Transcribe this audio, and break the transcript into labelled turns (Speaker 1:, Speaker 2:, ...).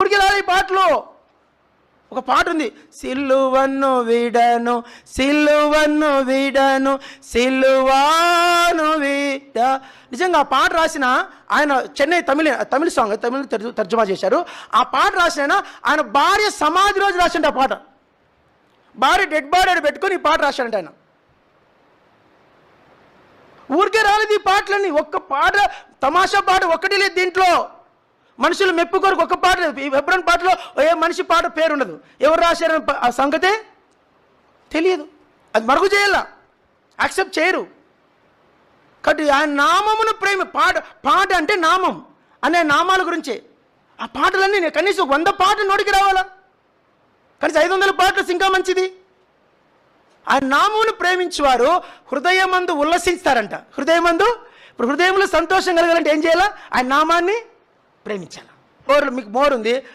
Speaker 1: ఊరికి రాలి పాటలు. ఒక పాట ఉంది, సిలువను విడను సిలువను విడను సిలువాను విడ. నిజంగా ఆ పాట రాసిన ఆయన చెన్నై తమిళ సాంగ్, తమిళ తర్జుమా చేశారు. ఆ పాట రాసిన ఆయన భార్య సమాధి రోజు రాసిండు ఆ పాట. భార్య డెడ్ బాడీ పెట్టుకొని ఈ పాట రాశాడంట ఆయన. ఊరికే రాలేదు ఈ పాటలన్నీ. ఒక్క పాట, తమాషా పాట ఒక్కటి లేదు దీంట్లో. మనుషులు మెప్పు కొరకు ఒక్క పాట, ఈ హెబ్రోను పాటలో ఏ మనిషి పాట పేరు ఉండదు. ఎవరు రాశారని ఆ సంగతే తెలియదు. అది మరుగు చేయాల, యాక్సెప్ట్ చేయరు. కాబట్టి ఆయన నామమును ప్రేమ పాట అంటే నామం అనే నామాల గురించే ఆ పాటలన్నీ. నేను కనీసం 100 పాటలు నోటికి రావాలా, కనీసం 500 పాటలు ఇంకా మంచిది. ఆ నామమును ప్రేమించేవారు హృదయమందు ఉల్లసిస్తారంట. ఇప్పుడు హృదయంలో సంతోషం కలగాలంటే ఏం చేయాలా? ఆయన నామాన్ని ప్రేమించాలి. మీకు మోరుంది,